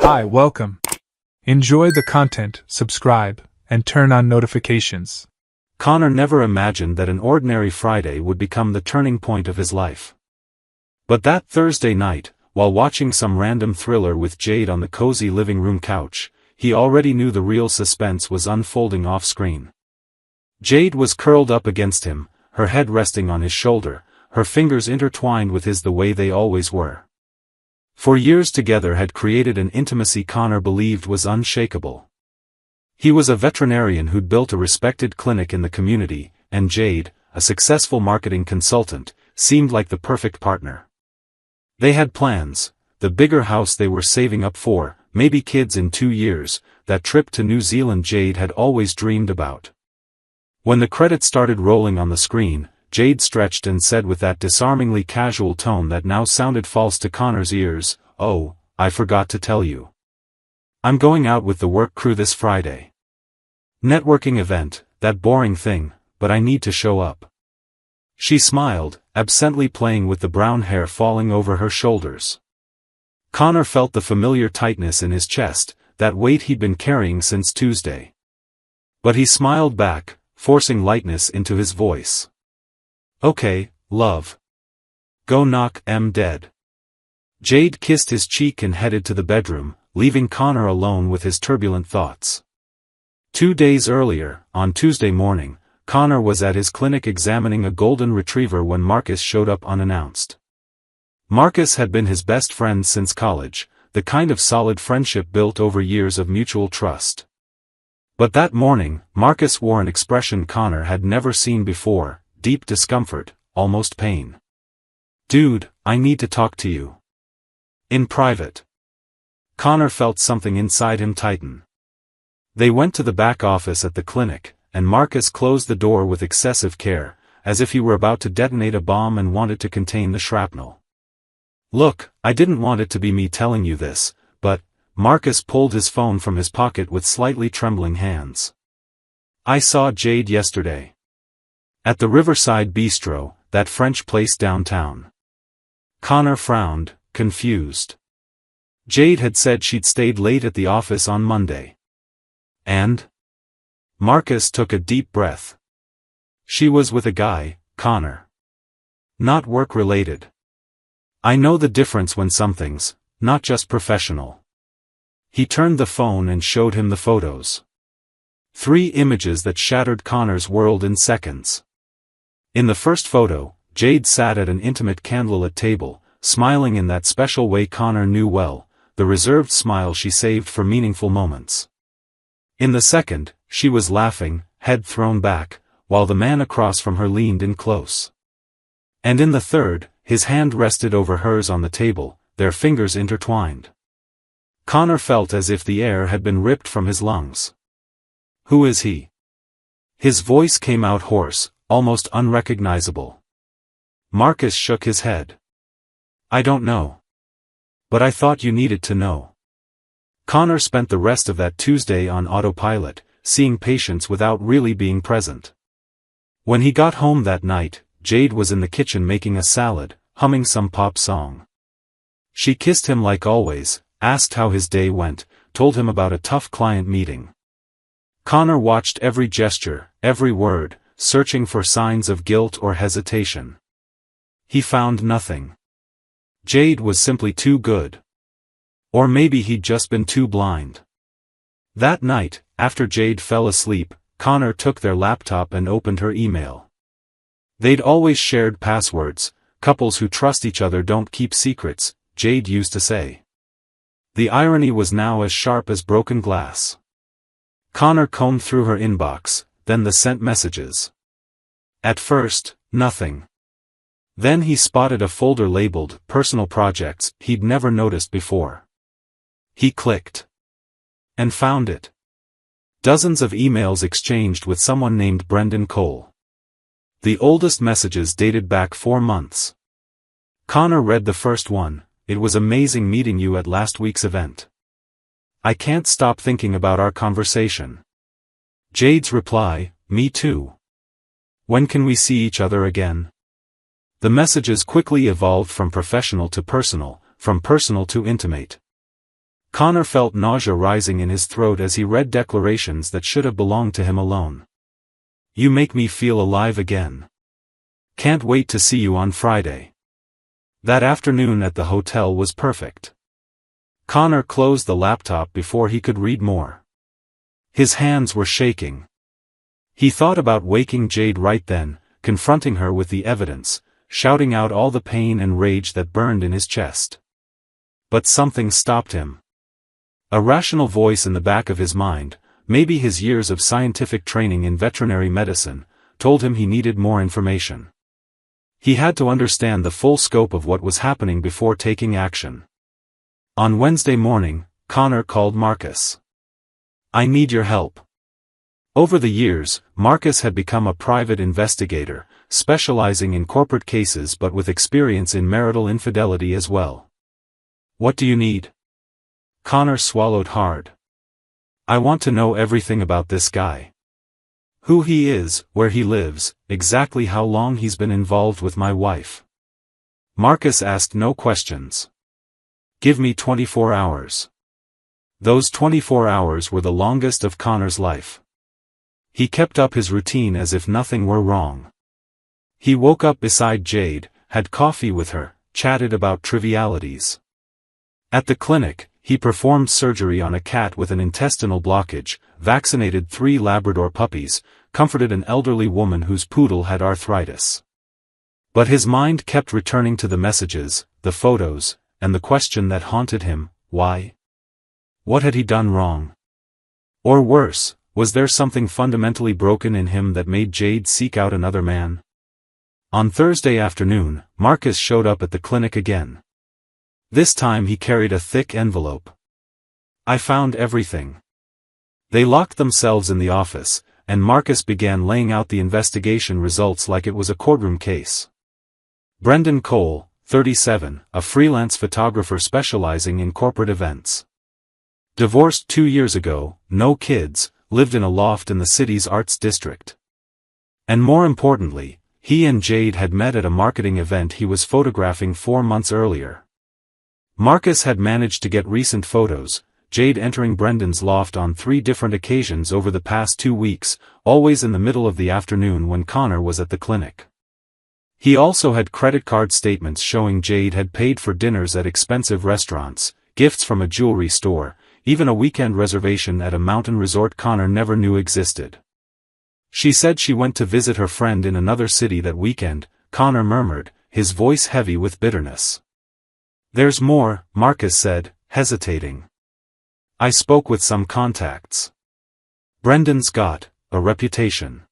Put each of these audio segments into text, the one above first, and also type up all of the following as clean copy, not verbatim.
Hi, welcome. Enjoy the content, subscribe, and turn on notifications. Connor never imagined that an ordinary Friday would become the turning point of his life. But that Thursday night, while watching some random thriller with Jade on the cozy living room couch, he already knew the real suspense was unfolding off-screen. Jade was curled up against him, her head resting on his shoulder, her fingers intertwined with his the way they always were. For years together had created an intimacy Connor believed was unshakable. He was a veterinarian who'd built a respected clinic in the community, and Jade, a successful marketing consultant, seemed like the perfect partner. They had plans, the bigger house they were saving up for, maybe kids in 2 years, that trip to New Zealand Jade had always dreamed about. When the credits started rolling on the screen, Jade stretched and said with that disarmingly casual tone that now sounded false to Connor's ears, "Oh, I forgot to tell you. I'm going out with the work crew this Friday. Networking event, that boring thing, but I need to show up." She smiled, absently playing with the brown hair falling over her shoulders. Connor felt the familiar tightness in his chest, that weight he'd been carrying since Tuesday. But he smiled back, forcing lightness into his voice. "Okay, love. Go knock 'em dead." Jade kissed his cheek and headed to the bedroom, leaving Connor alone with his turbulent thoughts. 2 days earlier, on Tuesday morning, Connor was at his clinic examining a golden retriever when Marcus showed up unannounced. Marcus had been his best friend since college, the kind of solid friendship built over years of mutual trust. But that morning, Marcus wore an expression Connor had never seen before, deep discomfort, almost pain. "Dude, I need to talk to you. In private." Connor felt something inside him tighten. They went to the back office at the clinic, and Marcus closed the door with excessive care, as if he were about to detonate a bomb and wanted to contain the shrapnel. "Look, I didn't want it to be me telling you this, but..." Marcus pulled his phone from his pocket with slightly trembling hands. "I saw Jade yesterday. At the Riverside Bistro, that French place downtown." Connor frowned, confused. Jade had said she'd stayed late at the office on Monday. And? Marcus took a deep breath. "She was with a guy, Connor. Not work-related. I know the difference when something's not just professional." He turned the phone and showed him the photos. 3 images that shattered Connor's world in seconds. In the first photo, Jade sat at an intimate candlelit table, smiling in that special way Connor knew well, the reserved smile she saved for meaningful moments. In the second, she was laughing, head thrown back, while the man across from her leaned in close. And in the third, his hand rested over hers on the table, their fingers intertwined. Connor felt as if the air had been ripped from his lungs. "Who is he?" His voice came out hoarse, almost unrecognizable. Marcus shook his head. "I don't know. But I thought you needed to know." Connor spent the rest of that Tuesday on autopilot, seeing patients without really being present. When he got home that night, Jade was in the kitchen making a salad, humming some pop song. She kissed him like always, asked how his day went, told him about a tough client meeting. Connor watched every gesture, every word, searching for signs of guilt or hesitation. He found nothing. Jade was simply too good. Or maybe he'd just been too blind. That night, after Jade fell asleep, Connor took their laptop and opened her email. They'd always shared passwords. "Couples who trust each other don't keep secrets," Jade used to say. The irony was now as sharp as broken glass. Connor combed through her inbox, then the sent messages. At first, nothing. Then he spotted a folder labeled Personal Projects he'd never noticed before. He clicked. And found it. Dozens of emails exchanged with someone named Brendan Cole. The oldest messages dated back 4 months. Connor read the first one. "It was amazing meeting you at last week's event. I can't stop thinking about our conversation." Jade's reply, "Me too. When can we see each other again?" The messages quickly evolved from professional to personal, from personal to intimate. Connor felt nausea rising in his throat as he read declarations that should have belonged to him alone. "You make me feel alive again. Can't wait to see you on Friday." That afternoon at the hotel was perfect. Connor closed the laptop before he could read more. His hands were shaking. He thought about waking Jade right then, confronting her with the evidence, shouting out all the pain and rage that burned in his chest. But something stopped him. A rational voice in the back of his mind, maybe his years of scientific training in veterinary medicine, told him he needed more information. He had to understand the full scope of what was happening before taking action. On Wednesday morning, Connor called Marcus. "I need your help." Over the years, Marcus had become a private investigator, specializing in corporate cases but with experience in marital infidelity as well. "What do you need?" Connor swallowed hard. "I want to know everything about this guy. Who he is, where he lives, exactly how long he's been involved with my wife." Marcus asked no questions. "Give me 24 hours. Those 24 hours were the longest of Connor's life. He kept up his routine as if nothing were wrong. He woke up beside Jade, had coffee with her, chatted about trivialities. At the clinic, he performed surgery on a cat with an intestinal blockage, vaccinated 3 Labrador puppies, comforted an elderly woman whose poodle had arthritis. But his mind kept returning to the messages, the photos, and the question that haunted him: why? What had he done wrong? Or worse, was there something fundamentally broken in him that made Jade seek out another man? On Thursday afternoon, Marcus showed up at the clinic again. This time he carried a thick envelope. "I found everything." They locked themselves in the office, and Marcus began laying out the investigation results like it was a courtroom case. Brendan Cole, 37, a freelance photographer specializing in corporate events. Divorced 2 years ago, no kids, lived in a loft in the city's arts district. And more importantly, he and Jade had met at a marketing event he was photographing 4 months earlier. Marcus had managed to get recent photos, Jade entering Brendan's loft on 3 different occasions over the past 2 weeks, always in the middle of the afternoon when Connor was at the clinic. He also had credit card statements showing Jade had paid for dinners at expensive restaurants, gifts from a jewelry store, even a weekend reservation at a mountain resort Connor never knew existed. She said she went to visit her friend in another city that weekend, Connor murmured, his voice heavy with bitterness. "There's more," Marcus said, hesitating. "I spoke with some contacts. Brendan's got a reputation.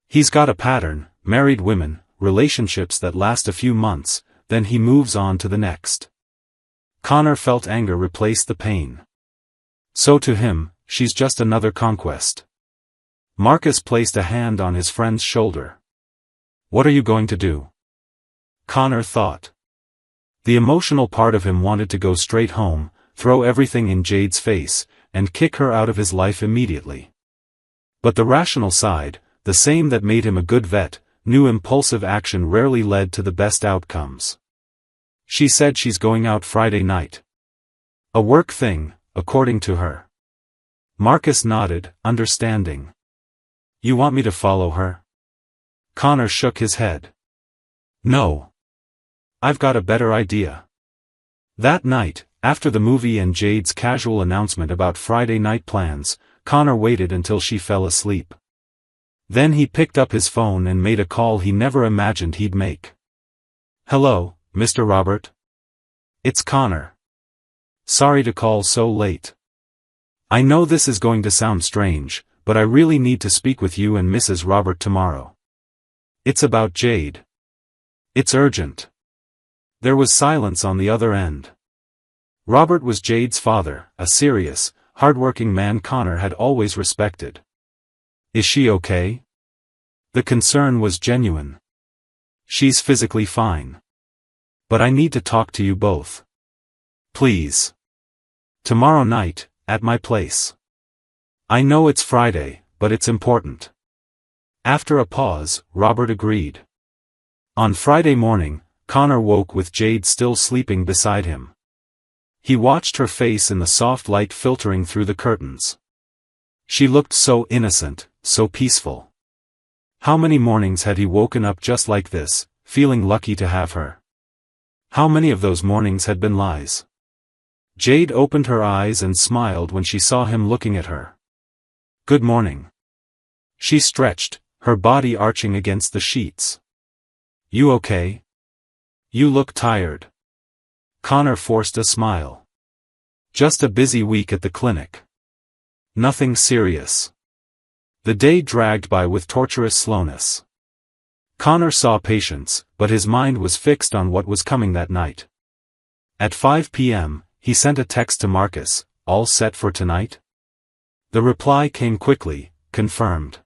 He's got a pattern, married women, relationships that last a few months, then he moves on to the next." Connor felt anger replace the pain. So to him, she's just another conquest. Marcus placed a hand on his friend's shoulder. "What are you going to do?" Connor thought. The emotional part of him wanted to go straight home, throw everything in Jade's face, and kick her out of his life immediately. But the rational side, the same that made him a good vet, knew impulsive action rarely led to the best outcomes. She said she's going out Friday night. A work thing, according to her. Marcus nodded, understanding. "You want me to follow her?" Connor shook his head. "No. I've got a better idea." That night, after the movie and Jade's casual announcement about Friday night plans, Connor waited until she fell asleep. Then he picked up his phone and made a call he never imagined he'd make. "Hello, Mr. Robert? It's Connor. Sorry to call so late. I know this is going to sound strange, but I really need to speak with you and Mrs. Robert tomorrow. It's about Jade. It's urgent." There was silence on the other end. Robert was Jade's father, a serious, hard-working man Connor had always respected. "Is she okay?" The concern was genuine. "She's physically fine. But I need to talk to you both. Please. Tomorrow night, at my place. I know it's Friday, but it's important." After a pause, Robert agreed. On Friday morning, Connor woke with Jade still sleeping beside him. He watched her face in the soft light filtering through the curtains. She looked so innocent, so peaceful. How many mornings had he woken up just like this, feeling lucky to have her? How many of those mornings had been lies? Jade opened her eyes and smiled when she saw him looking at her. "Good morning." She stretched, her body arching against the sheets. "You okay? You look tired." Connor forced a smile. "Just a busy week at the clinic. Nothing serious." The day dragged by with torturous slowness. Connor saw patients, but his mind was fixed on what was coming that night. At 5 p.m., he sent a text to Marcus, "All set for tonight?" The reply came quickly, "Confirmed.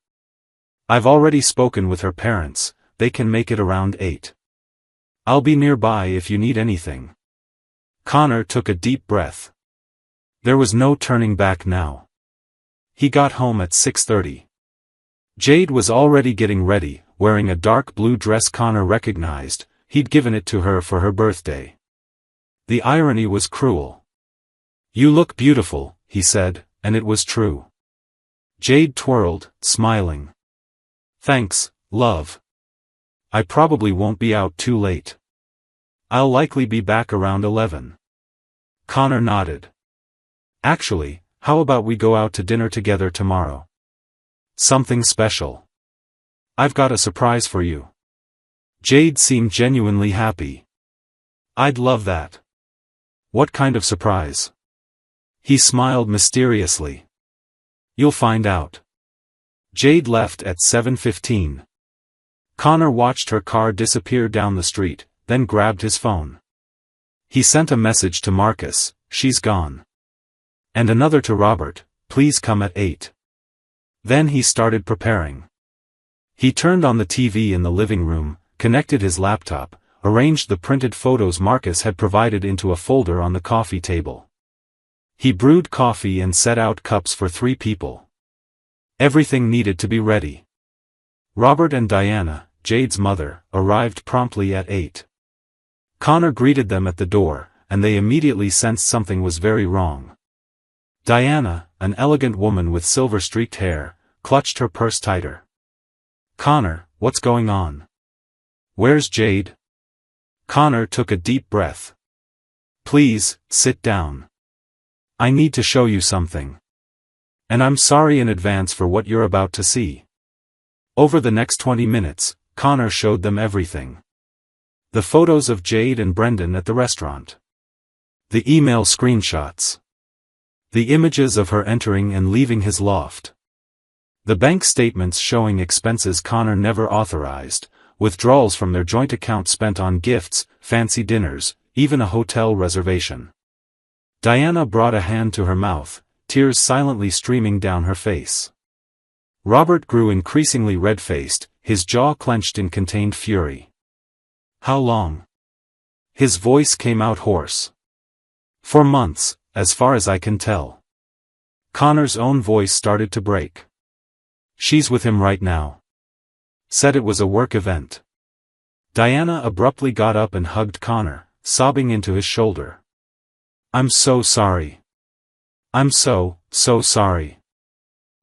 I've already spoken with her parents, they can make it around 8. I'll be nearby if you need anything." Connor took a deep breath. There was no turning back now. He got home at 6:30. Jade was already getting ready, wearing a dark blue dress Connor recognized. He'd given it to her for her birthday. The irony was cruel. "You look beautiful," he said, and it was true. Jade twirled, smiling. "Thanks, love. I probably won't be out too late. I'll likely be back around 11. Connor nodded. "Actually, how about we go out to dinner together tomorrow? Something special. I've got a surprise for you." Jade seemed genuinely happy. "I'd love that. What kind of surprise?" He smiled mysteriously. "You'll find out." Jade left at 7:15. Connor watched her car disappear down the street, then grabbed his phone. He sent a message to Marcus, "She's gone." And another to Robert, "Please come at 8. Then he started preparing. He turned on the TV in the living room, connected his laptop, arranged the printed photos Marcus had provided into a folder on the coffee table. He brewed coffee and set out cups for 3 people. Everything needed to be ready. Robert and Diana, Jade's mother, arrived promptly at 8. Connor greeted them at the door, and they immediately sensed something was very wrong. Diana, an elegant woman with silver-streaked hair, clutched her purse tighter. "Connor, what's going on? Where's Jade?" Connor took a deep breath. "Please, sit down. I need to show you something. And I'm sorry in advance for what you're about to see." Over the next 20 minutes, Connor showed them everything. The photos of Jade and Brendan at the restaurant. The email screenshots. The images of her entering and leaving his loft. The bank statements showing expenses Connor never authorized, withdrawals from their joint account spent on gifts, fancy dinners, even a hotel reservation. Diana brought a hand to her mouth, tears silently streaming down her face. Robert grew increasingly red-faced, his jaw clenched in contained fury. "How long?" His voice came out hoarse. "For months, as far as I can tell." Connor's own voice started to break. "She's with him right now. Said it was a work event." Diana abruptly got up and hugged Connor, sobbing into his shoulder. "I'm so sorry. I'm so sorry."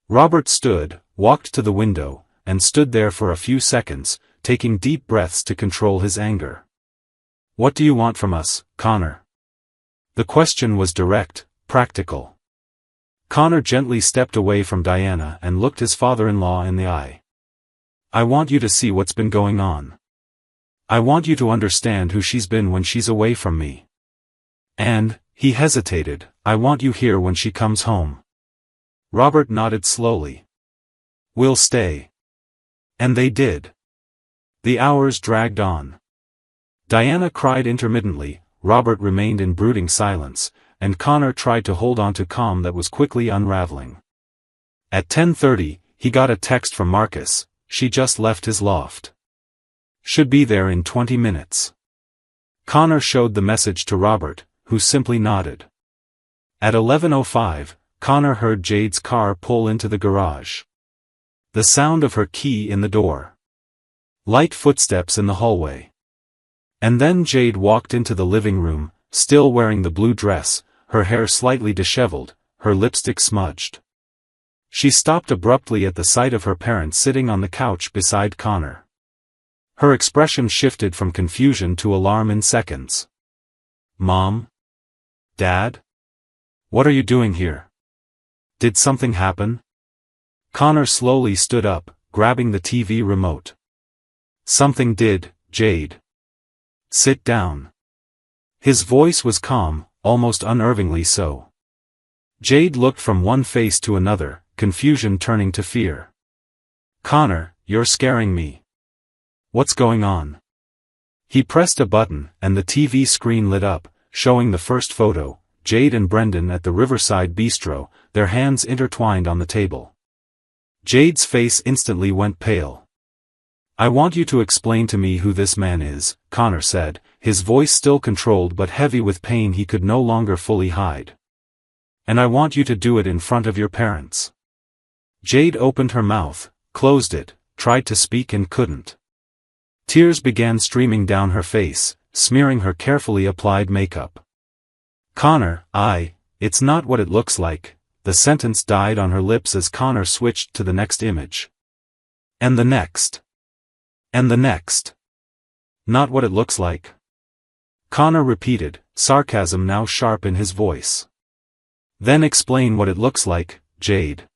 Robert stood, walked to the window, and stood there for a few seconds, taking deep breaths to control his anger. "What do you want from us, Connor?" The question was direct, practical. Connor gently stepped away from Diana and looked his father-in-law in the eye. "I want you to see what's been going on. I want you to understand who she's been when she's away from me. And," he hesitated, "I want you here when she comes home." Robert nodded slowly. "We'll stay." And they did. The hours dragged on. Diana cried intermittently, Robert remained in brooding silence, and Connor tried to hold on to calm that was quickly unraveling. At 10:30, he got a text from Marcus, "She just left his loft. Should be there in 20 minutes. Connor showed the message to Robert, who simply nodded. At 11:05, Connor heard Jade's car pull into the garage. The sound of her key in the door. Light footsteps in the hallway. And then Jade walked into the living room, still wearing the blue dress, her hair slightly disheveled, her lipstick smudged. She stopped abruptly at the sight of her parents sitting on the couch beside Connor. Her expression shifted from confusion to alarm in seconds. "Mom? Dad? What are you doing here? Did something happen?" Connor slowly stood up, grabbing the TV remote. "Something did, Jade. Sit down." His voice was calm, almost unnervingly so. Jade looked from one face to another, confusion turning to fear. "Connor, you're scaring me. What's going on?" He pressed a button, and the TV screen lit up, showing the first photo, Jade and Brendan at the Riverside Bistro, their hands intertwined on the table. Jade's face instantly went pale. "I want you to explain to me who this man is," Connor said, his voice still controlled but heavy with pain he could no longer fully hide. "And I want you to do it in front of your parents." Jade opened her mouth, closed it, tried to speak and couldn't. Tears began streaming down her face, smearing her carefully applied makeup. "Connor, it's not what it looks like." The sentence died on her lips as Connor switched to the next image. And the next. And the next. "Not what it looks like?" Connor repeated, sarcasm now sharp in his voice. "Then explain what it looks like, Jade.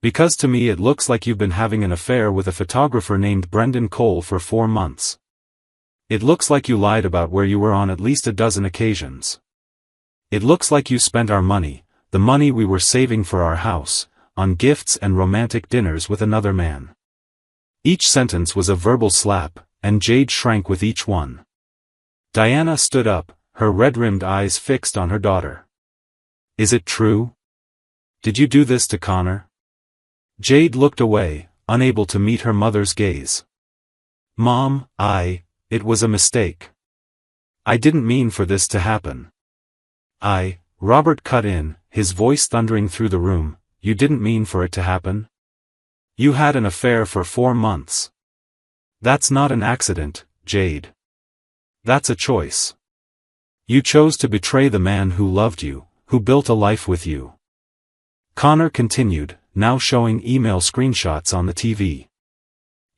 Because to me it looks like you've been having an affair with a photographer named Brendan Cole for 4 months. It looks like you lied about where you were on at least a dozen occasions. It looks like you spent our money, the money we were saving for our house, on gifts and romantic dinners with another man." Each sentence was a verbal slap, and Jade shrank with each one. Diana stood up, her red-rimmed eyes fixed on her daughter. "Is it true? Did you do this to Connor?" Jade looked away, unable to meet her mother's gaze. "Mom, it was a mistake. I didn't mean for this to happen." Robert cut in, his voice thundering through the room, "You didn't mean for it to happen? You had an affair for 4 months. That's not an accident, Jade. That's a choice. You chose to betray the man who loved you, who built a life with you." Connor continued, now showing email screenshots on the TV.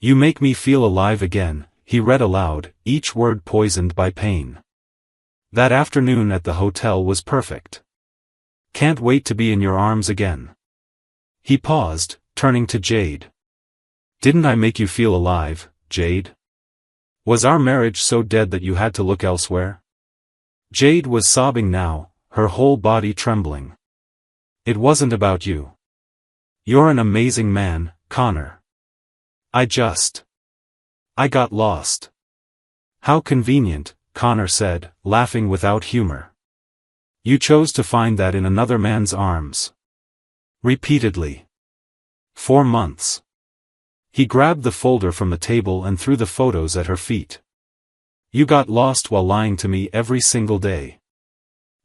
"You make me feel alive again," he read aloud, each word poisoned by pain. "That afternoon at the hotel was perfect. Can't wait to be in your arms again." He paused, turning to Jade. "Didn't I make you feel alive, Jade? Was our marriage so dead that you had to look elsewhere?" Jade was sobbing now, her whole body trembling. "It wasn't about you. You're an amazing man, Connor. I got lost." "How convenient," Connor said, laughing without humor. "You chose to find that in another man's arms." Repeatedly. 4 months. He grabbed the folder from the table and threw the photos at her feet. "You got lost while lying to me every single day.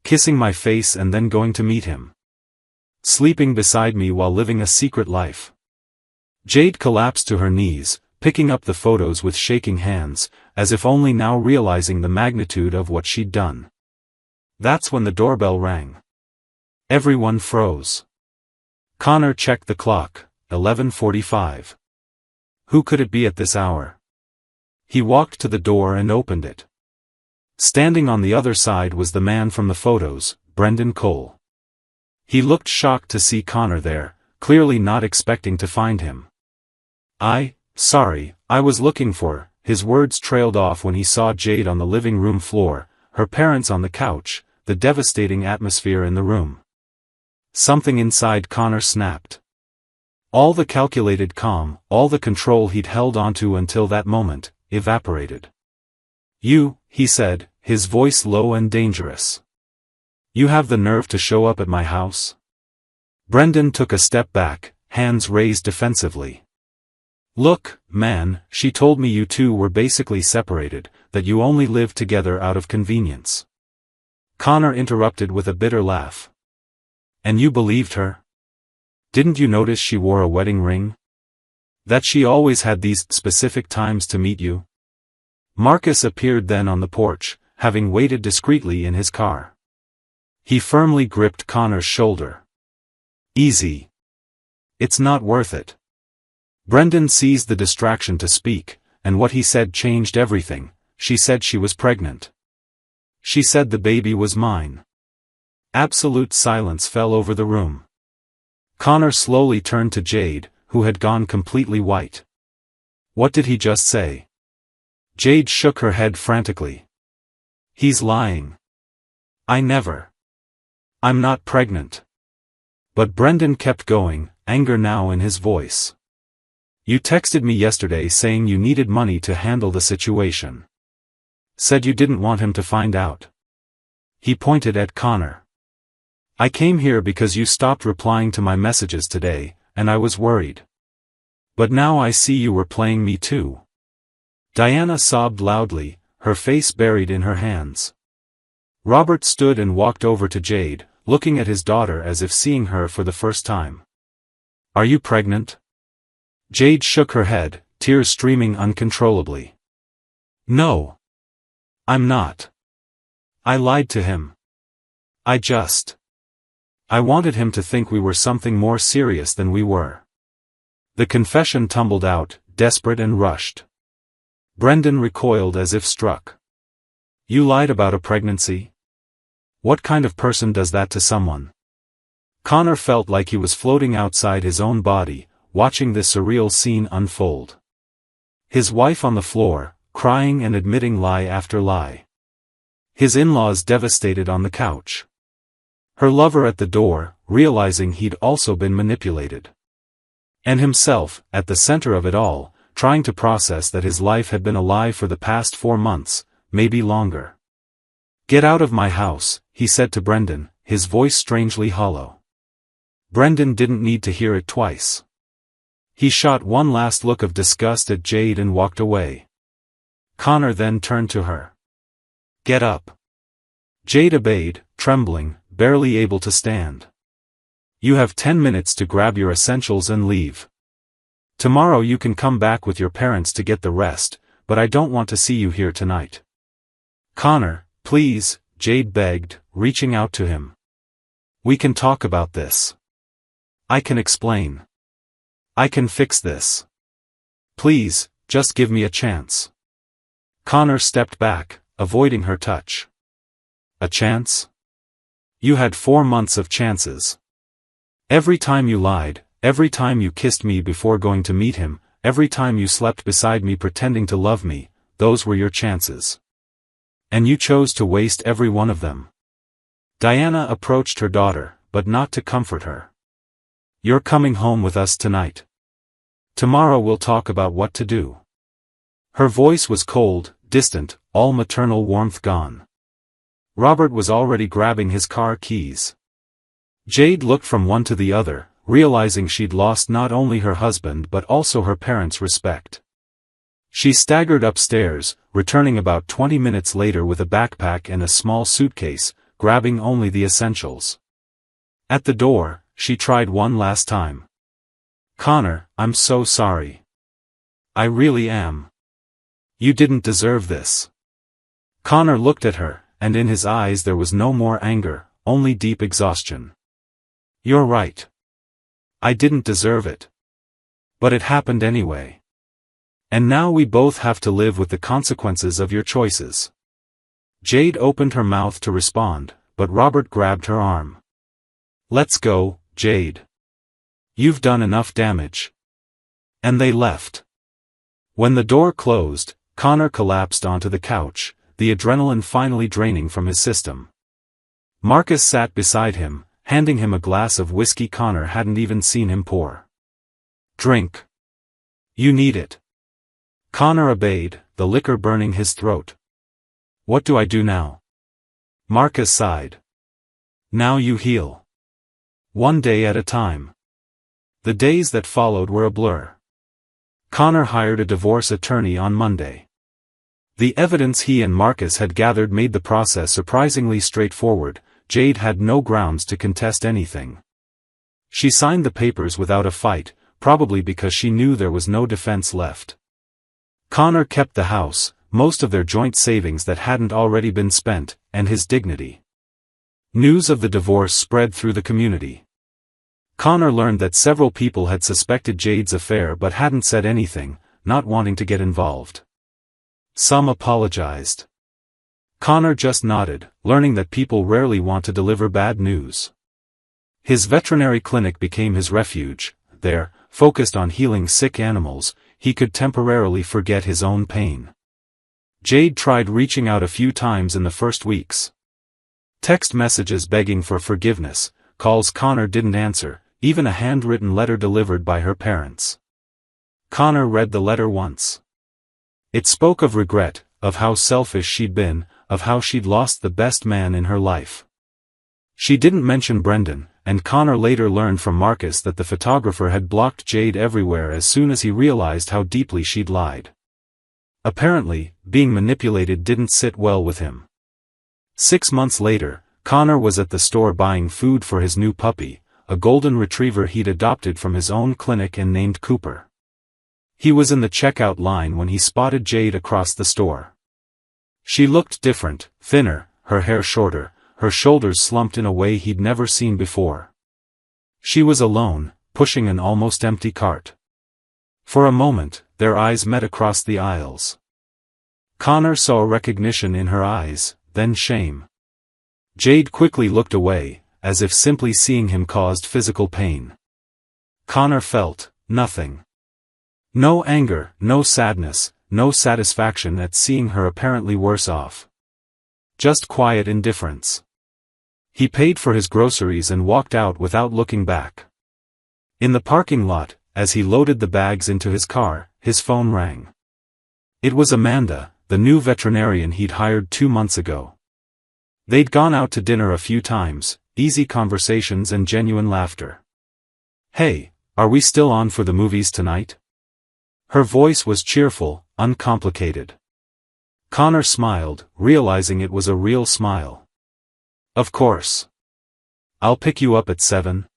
Kissing my face and then going to meet him. Sleeping beside me while living a secret life." Jade collapsed to her knees, picking up the photos with shaking hands, as if only now realizing the magnitude of what she'd done. That's when the doorbell rang. Everyone froze. Connor checked the clock, 11:45. Who could it be at this hour? He walked to the door and opened it. Standing on the other side was the man from the photos, Brendan Cole. He looked shocked to see Connor there, clearly not expecting to find him. Sorry, I was looking for," his words trailed off when he saw Jade on the living room floor, her parents on the couch, the devastating atmosphere in the room. Something inside Connor snapped. All the calculated calm, all the control he'd held onto until that moment, evaporated. "You," he said, his voice low and dangerous. "You have the nerve to show up at my house?" Brendan took a step back, hands raised defensively. "Look, man, she told me you two were basically separated, that you only lived together out of convenience." Connor interrupted with a bitter laugh. "And you believed her? Didn't you notice she wore a wedding ring? That she always had these specific times to meet you?" Marcus appeared then on the porch, having waited discreetly in his car. He firmly gripped Connor's shoulder. Easy. It's not worth it. Brendan seized the distraction to speak, and what he said changed everything. She said she was pregnant. She said the baby was mine. Absolute silence fell over the room. Connor slowly turned to Jade, who had gone completely white. What did he just say? Jade shook her head frantically. He's lying. I never. I'm not pregnant. But Brendan kept going, anger now in his voice. You texted me yesterday saying you needed money to handle the situation. Said you didn't want him to find out. He pointed at Connor. I came here because you stopped replying to my messages today, and I was worried. But now I see you were playing me too. Diana sobbed loudly, her face buried in her hands. Robert stood and walked over to Jade, looking at his daughter as if seeing her for the first time. Are you pregnant? Jade shook her head, tears streaming uncontrollably. No. I'm not. I lied to him. I wanted him to think we were something more serious than we were. The confession tumbled out, desperate and rushed. Brendan recoiled as if struck. You lied about a pregnancy? What kind of person does that to someone? Connor felt like he was floating outside his own body, watching this surreal scene unfold. His wife on the floor, crying and admitting lie after lie. His in-laws devastated on the couch. Her lover at the door, realizing he'd also been manipulated. And himself, at the center of it all, trying to process that his life had been a lie for the past 4 months, maybe longer. Get out of my house, he said to Brendan, his voice strangely hollow. Brendan didn't need to hear it twice. He shot one last look of disgust at Jade and walked away. Connor then turned to her. Get up. Jade obeyed, trembling, barely able to stand. You have 10 minutes to grab your essentials and leave. Tomorrow you can come back with your parents to get the rest, but I don't want to see you here tonight. Connor, please, Jade begged, reaching out to him. We can talk about this. I can explain. I can fix this. Please, just give me a chance. Connor stepped back, avoiding her touch. A chance? You had 4 months of chances. Every time you lied, every time you kissed me before going to meet him, every time you slept beside me pretending to love me, those were your chances. And you chose to waste every one of them. Diana approached her daughter, but not to comfort her. You're coming home with us tonight. Tomorrow we'll talk about what to do. Her voice was cold, distant, all maternal warmth gone. Robert was already grabbing his car keys. Jade looked from one to the other, realizing she'd lost not only her husband but also her parents' respect. She staggered upstairs, returning about 20 minutes later with a backpack and a small suitcase, grabbing only the essentials. At the door, she tried one last time. Connor, I'm so sorry. I really am. You didn't deserve this. Connor looked at her, and in his eyes there was no more anger, only deep exhaustion. You're right. I didn't deserve it. But it happened anyway. And now we both have to live with the consequences of your choices. Jade opened her mouth to respond, but Robert grabbed her arm. Let's go, Jade. You've done enough damage. And they left. When the door closed, Connor collapsed onto the couch, the adrenaline finally draining from his system. Marcus sat beside him, handing him a glass of whiskey Connor hadn't even seen him pour. Drink. You need it. Connor obeyed, the liquor burning his throat. What do I do now? Marcus sighed. Now you heal. One day at a time. The days that followed were a blur. Connor hired a divorce attorney on Monday. The evidence he and Marcus had gathered made the process surprisingly straightforward. Jade had no grounds to contest anything. She signed the papers without a fight, probably because she knew there was no defense left. Connor kept the house, most of their joint savings that hadn't already been spent, and his dignity. News of the divorce spread through the community. Connor learned that several people had suspected Jade's affair but hadn't said anything, not wanting to get involved. Some apologized. Connor just nodded, learning that people rarely want to deliver bad news. His veterinary clinic became his refuge. There, focused on healing sick animals, he could temporarily forget his own pain. Jade tried reaching out a few times in the first weeks. Text messages begging for forgiveness, calls Connor didn't answer, even a handwritten letter delivered by her parents. Connor read the letter once. It spoke of regret, of how selfish she'd been, of how she'd lost the best man in her life. She didn't mention Brendan, and Connor later learned from Marcus that the photographer had blocked Jade everywhere as soon as he realized how deeply she'd lied. Apparently, being manipulated didn't sit well with him. 6 months later, Connor was at the store buying food for his new puppy, a golden retriever he'd adopted from his own clinic and named Cooper. He was in the checkout line when he spotted Jade across the store. She looked different, thinner, her hair shorter, her shoulders slumped in a way he'd never seen before. She was alone, pushing an almost empty cart. For a moment, their eyes met across the aisles. Connor saw recognition in her eyes, then shame. Jade quickly looked away, as if simply seeing him caused physical pain. Connor felt nothing. No anger, no sadness, no satisfaction at seeing her apparently worse off. Just quiet indifference. He paid for his groceries and walked out without looking back. In the parking lot, as he loaded the bags into his car, his phone rang. It was Amanda, the new veterinarian he'd hired 2 months ago. They'd gone out to dinner a few times, easy conversations and genuine laughter. "Hey, are we still on for the movies tonight?" Her voice was cheerful, uncomplicated. Connor smiled, realizing it was a real smile. "Of course. I'll pick you up at 7.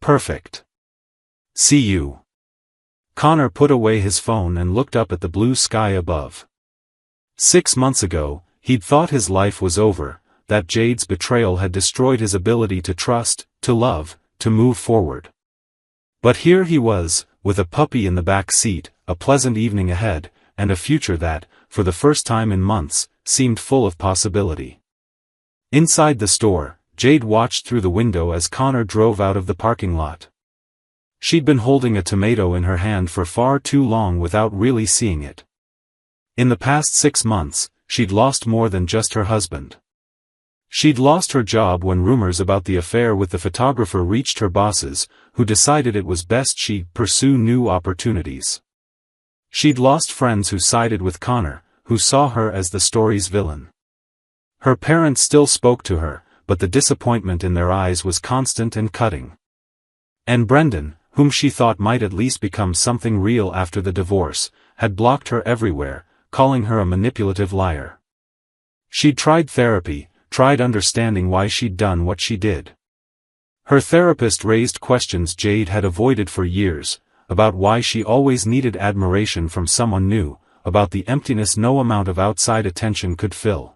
Perfect. See you." Connor put away his phone and looked up at the blue sky above. 6 months ago, he'd thought his life was over, that Jade's betrayal had destroyed his ability to trust, to love, to move forward. But here he was, with a puppy in the back seat, a pleasant evening ahead, and a future that, for the first time in months, seemed full of possibility. Inside the store, Jade watched through the window as Connor drove out of the parking lot. She'd been holding a tomato in her hand for far too long without really seeing it. In the past 6 months, she'd lost more than just her husband. She'd lost her job when rumors about the affair with the photographer reached her bosses, who decided it was best she pursue new opportunities. She'd lost friends who sided with Connor, who saw her as the story's villain. Her parents still spoke to her, but the disappointment in their eyes was constant and cutting. And Brendan, whom she thought might at least become something real after the divorce, had blocked her everywhere, calling her a manipulative liar. She'd tried therapy, tried understanding why she'd done what she did. Her therapist raised questions Jade had avoided for years, about why she always needed admiration from someone new, about the emptiness no amount of outside attention could fill.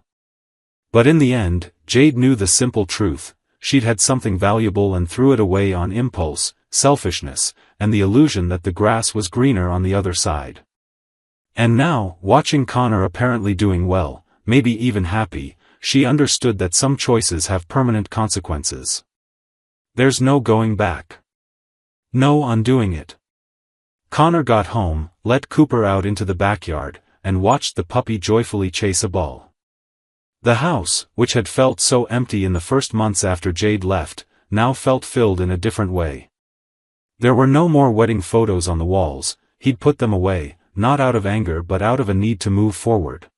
But in the end, Jade knew the simple truth: she'd had something valuable and threw it away on impulse, selfishness, and the illusion that the grass was greener on the other side. And now, watching Connor apparently doing well, maybe even happy, she understood that some choices have permanent consequences. There's no going back. No undoing it. Connor got home, let Cooper out into the backyard, and watched the puppy joyfully chase a ball. The house, which had felt so empty in the first months after Jade left, now felt filled in a different way. There were no more wedding photos on the walls. He'd put them away, not out of anger but out of a need to move forward.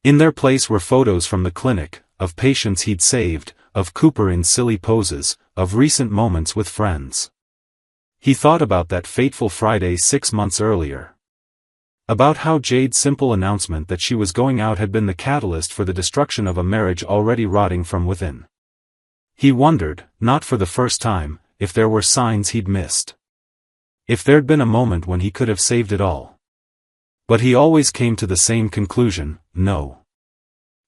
In their place were photos from the clinic, of patients he'd saved, of Cooper in silly poses, of recent moments with friends. He thought about that fateful Friday 6 months earlier. About how Jade's simple announcement that she was going out had been the catalyst for the destruction of a marriage already rotting from within. He wondered, not for the first time, if there were signs he'd missed. If there'd been a moment when he could have saved it all. But he always came to the same conclusion: no.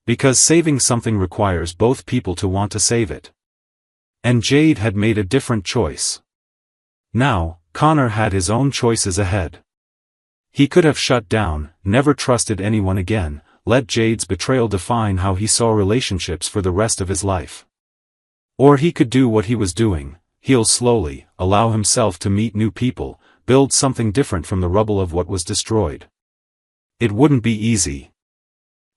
Because saving something requires both people to want to save it. And Jade had made a different choice. Now, Connor had his own choices ahead. He could have shut down, never trusted anyone again, let Jade's betrayal define how he saw relationships for the rest of his life. Or he could do what he was doing, heal slowly, allow himself to meet new people, build something different from the rubble of what was destroyed. It wouldn't be easy.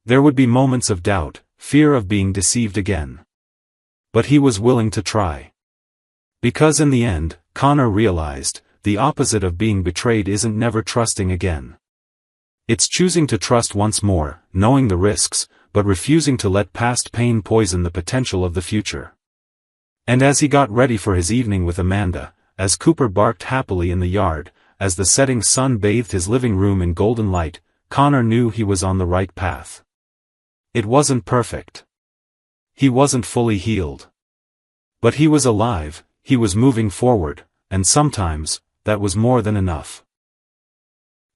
There would be moments of doubt, fear of being deceived again. But he was willing to try. Because in the end, Connor realized, the opposite of being betrayed isn't never trusting again. It's choosing to trust once more, knowing the risks, but refusing to let past pain poison the potential of the future. And as he got ready for his evening with Amanda, as Cooper barked happily in the yard, as the setting sun bathed his living room in golden light, Connor knew he was on the right path. It wasn't perfect. He wasn't fully healed. But he was alive, he was moving forward, and sometimes, that was more than enough.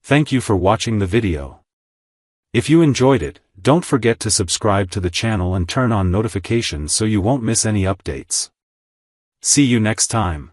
Thank you for watching the video. If you enjoyed it, don't forget to subscribe to the channel and turn on notifications so you won't miss any updates. See you next time.